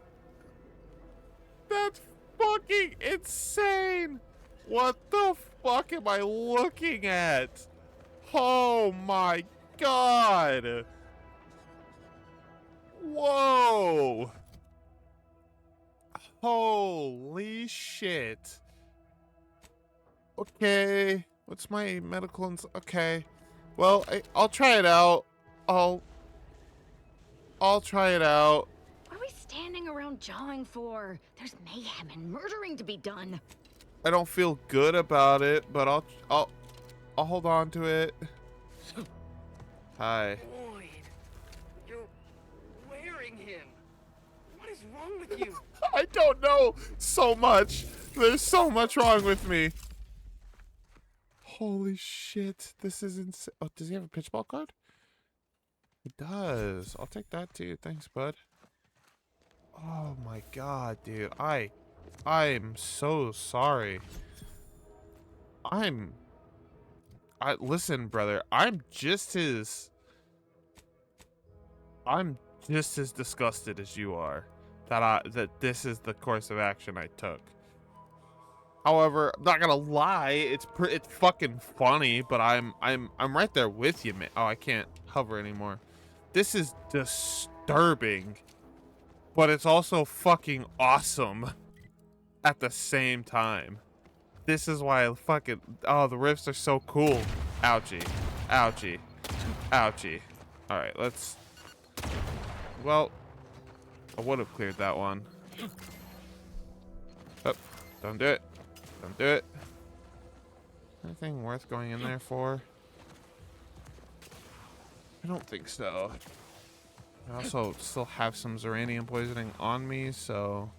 A: That's fucking insane. What the fuck am I looking at? Oh my god. Whoa. Holy shit. Okay. What's my medical okay. Well, I'll try it out. I'll try it out.
F: What are we standing around jawing for? There's mayhem and murdering to be done.
A: I don't feel good about it, but I'll hold on to it. Hi.
K: Boyd, you're wearing him. What is wrong with you?
A: I don't know so much. There's so much wrong with me. Holy shit. This is insane. Oh, does he have a pitchball card? He does. I'll take that too. Thanks, bud. Oh my god, dude. I'm so sorry. Listen, brother. I'm just as disgusted as you are that this is the course of action I took. However, I'm not gonna lie, it's fucking funny, but I'm right there with you, man. Oh, I can't hover anymore. This is disturbing, but it's also fucking awesome. at the same time. This is why I fucking... Oh, the rifts are so cool. Ouchie. Ouchie. Ouchie. Alright, let's... Well, I would have cleared that one. Oh, don't do it. Don't do it. Anything worth going in there for? I don't think so. I also still have some Zeranium poisoning on me, so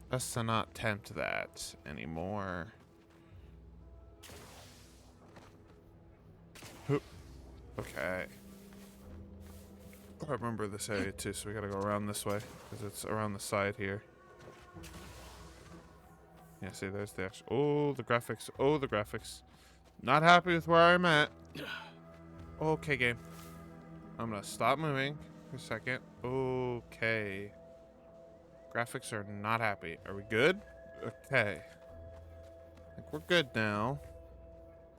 A: best to not tempt that anymore. Okay. I remember this area too, so we gotta go around this way because it's around the side here. Yeah, see, there's the actual. Oh, the graphics. Oh, the graphics. Not happy with where I'm at. Okay, game. I'm gonna stop moving for a second. Okay. Graphics are not happy. Are we good? Okay. I think we're good now.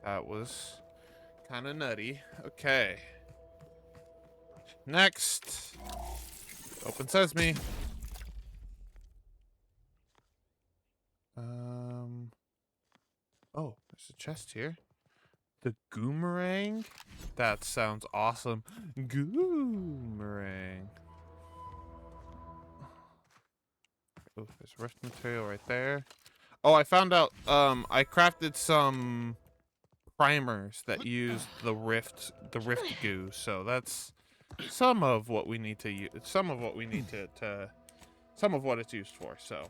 A: That was kind of nutty. Okay. Next. Open sesame. Oh, there's a chest here. The Goomerang? That sounds awesome. Goomerang. Oh, there's rift material right there. Oh, I found out, I crafted some primers that use the rift goo. So that's some of what we need to use. Some of what it's used for. So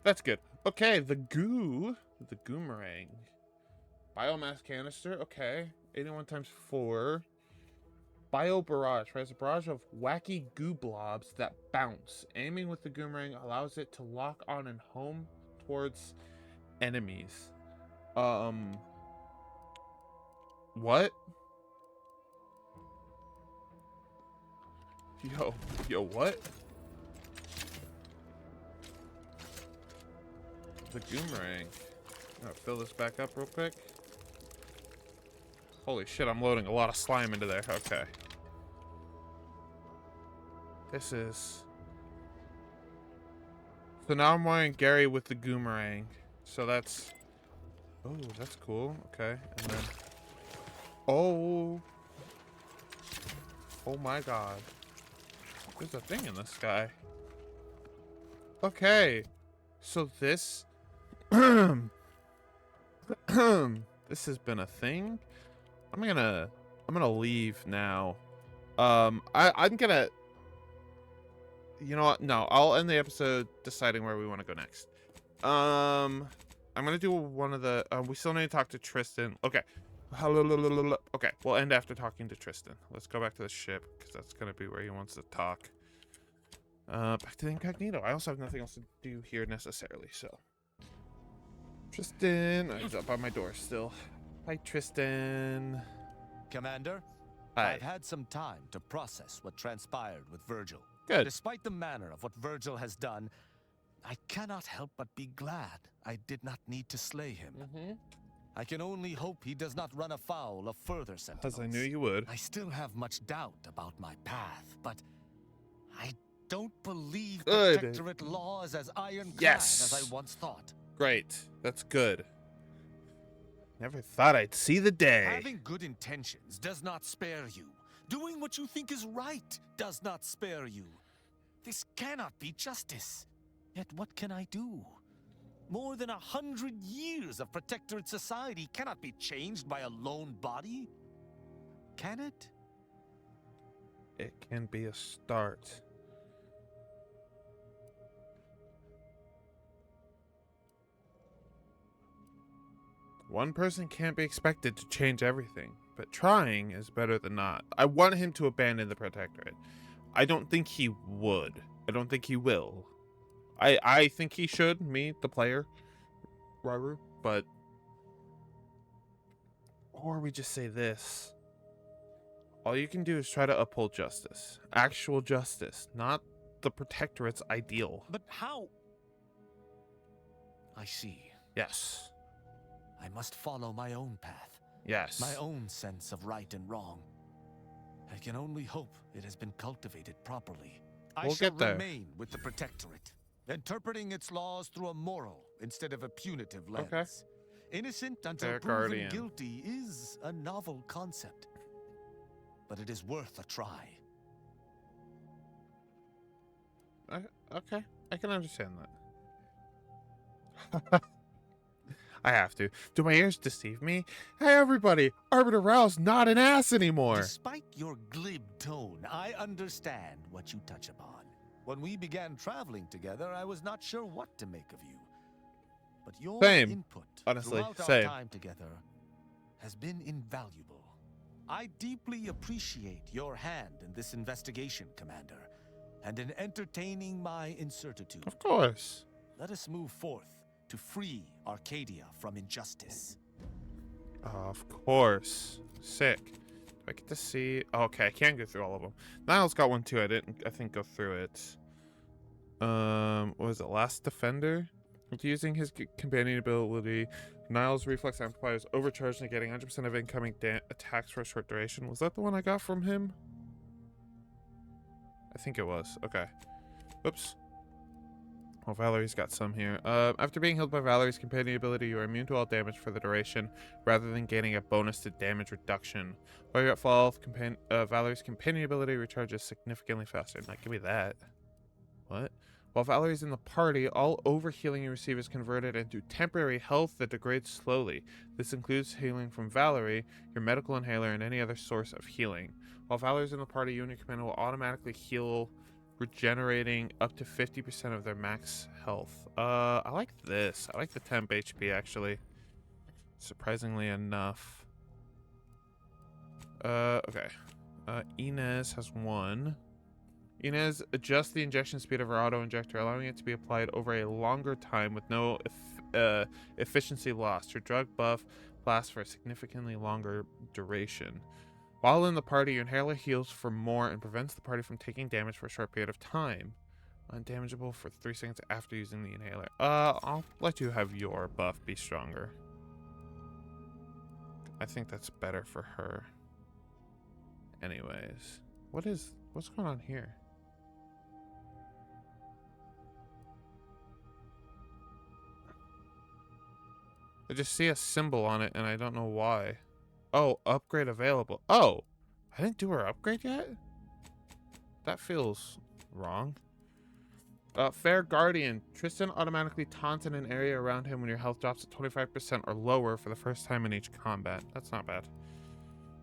A: that's good. Okay, the Goomerang. Biomass canister, okay. 81 times 4. Bio barrage. Has a barrage of wacky goo blobs that bounce. Aiming with the Goomerang allows it to lock on and home towards enemies. What? Yo, what? The Goomerang. I'm gonna fill this back up real quick. Holy shit, I'm loading a lot of slime into there. Okay. This is... So now I'm wearing Gary with the Goomerang. So that's... Oh, that's cool. Okay. And then... Oh. Oh my god. There's a thing in the sky. Okay. So this... This has been a thing. I'm gonna leave now. I'm gonna, you know what? No, I'll end the episode deciding where we want to go next. I'm gonna do one of the. We still need to talk to Tristan. Okay. Okay, we'll end after talking to Tristan. Let's go back to the ship because that's gonna be where he wants to talk. Back to the incognito. I also have nothing else to do here necessarily, so. Tristan, he's up by my door still. Hi, Tristan.
L: Commander,
A: Hi.
L: I've had some time to process what transpired with Virgil.
A: Good.
L: Despite the manner of what Virgil has done, I cannot help but be glad I did not need to slay him. I can only hope he does not run afoul of further sentinels.
A: As I knew you would.
L: I still have much doubt about my path, but I don't believe Protectorate law is as ironclad as I once thought.
A: Great. That's good. Never thought I'd see the day.
L: Having good intentions does not spare you. Doing what you think is right does not spare you. This cannot be justice. Yet what can I do? More than 100 years of Protectorate society cannot be changed by a lone body. Can it?
A: It can be a start. One person can't be expected to change everything, but trying is better than not. I want him to abandon the Protectorate. I don't think he would. I don't think he will. I think he should, me, the player, Raru, but... Or we just say this. All you can do is try to uphold justice. Actual justice, not the Protectorate's ideal.
L: But how? I see.
A: Yes.
L: I must follow my own path.
A: Yes.
L: My own sense of right and wrong. I can only hope it has been cultivated properly. I shall remain with the Protectorate. interpreting its laws through a moral instead of a punitive lens.
A: Okay.
L: Innocent until
A: Fair
L: proven
A: guardian.
L: guilty is a novel concept, but it is worth a try.
A: Okay, I can understand that. I have to. Do my ears deceive me? Hey, everybody! Arbiter Rao's not an ass anymore!
L: Despite your glib tone, I understand what you touch upon. When we began traveling together, I was not sure what to make of you. But your input
A: honestly,
L: throughout
A: same.
L: our time together has been invaluable. I deeply appreciate your hand in this investigation, Commander, and in entertaining my incertitude.
A: Of course.
L: Let us move forth to free Arcadia from injustice.
A: Of course. Sick. Do I get to see? Oh, okay, I can't go through all of them. Niles got one too. I think, go through it. What was it? Last Defender? Using his companion ability, Niles' reflex amplifier is overcharged, negating 100% of incoming attacks for a short duration. Was that the one I got from him? I think it was. Okay. Oops. Well, Valerie's got some here. After being healed by Valerie's companion ability, you are immune to all damage for the duration, rather than gaining a bonus to damage reduction. While you're at full health, Valerie's companion ability recharges significantly faster. Now, give me that. What? While Valerie's in the party, all overhealing you receive is converted into temporary health that degrades slowly. This includes healing from Valerie, your medical inhaler, and any other source of healing. While Valerie's in the party, you and your commander will automatically heal, regenerating up to 50% of their max health. I like this. I like the temp HP, actually. Surprisingly enough. Okay. Inez has one. Inez adjusts the injection speed of her auto-injector, allowing it to be applied over a longer time with no efficiency lost. Her drug buff lasts for a significantly longer duration. While in the party, your inhaler heals for more and prevents the party from taking damage for a short period of time. Undamageable for 3 seconds after using the inhaler. I'll let you have your buff be stronger. I think that's better for her. Anyways, what's going on here? I just see a symbol on it and I don't know why. Oh, upgrade available. Oh, I didn't do her upgrade yet? That feels wrong. Fair Guardian. Tristan automatically taunts in an area around him when your health drops to 25% or lower for the first time in each combat. That's not bad.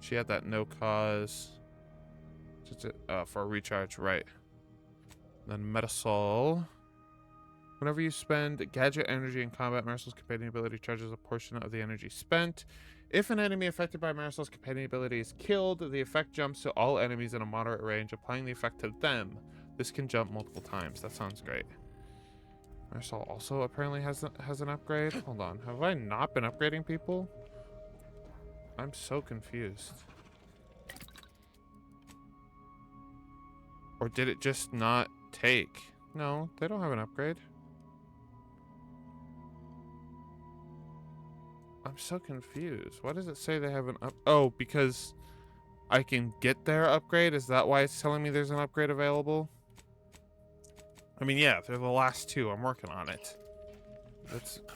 A: She had that no cause. Just for a recharge, right. Then Metasol. Whenever you spend gadget energy in combat, Marisol's companion ability charges a portion of the energy spent. If an enemy affected by Marisol's companion ability is killed, the effect jumps to all enemies in a moderate range, applying the effect to them. This can jump multiple times. That sounds great. Marisol also apparently has an upgrade. Hold on. Have I not been upgrading people? I'm so confused. Or did it just not take? No, they don't have an upgrade. I'm so confused. Why does it say they have an up? Oh, because I can get their upgrade? Is that why it's telling me there's an upgrade available? I mean, yeah, they're the last two. I'm working on it.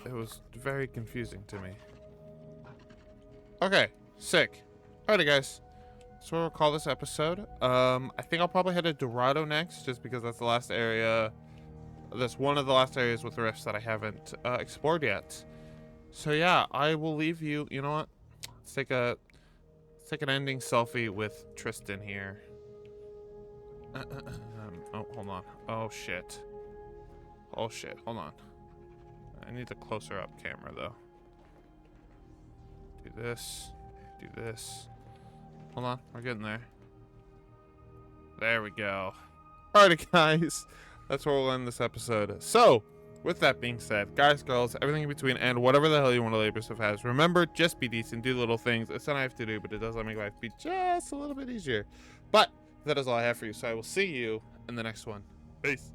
A: It was very confusing to me. Okay, sick. Alrighty, guys. So we'll call this episode. I think I'll probably head to Dorado next, just because that's the last area. That's one of the last areas with rifts that I haven't explored yet. So yeah, I will leave you. You know what? Let's take an ending selfie with Tristan here. Oh, hold on. Oh shit. Oh shit. Hold on. I need the closer up camera though. Do this. Do this. Hold on. We're getting there. There we go. Alrighty, guys. That's where we'll end this episode. So, with that being said, guys, girls, everything in between, and whatever the hell you want to label yourself as, remember, just be decent, do little things. It's not I have to do, but it does let make life be just a little bit easier. But that is all I have for you, so I will see you in the next one. Peace.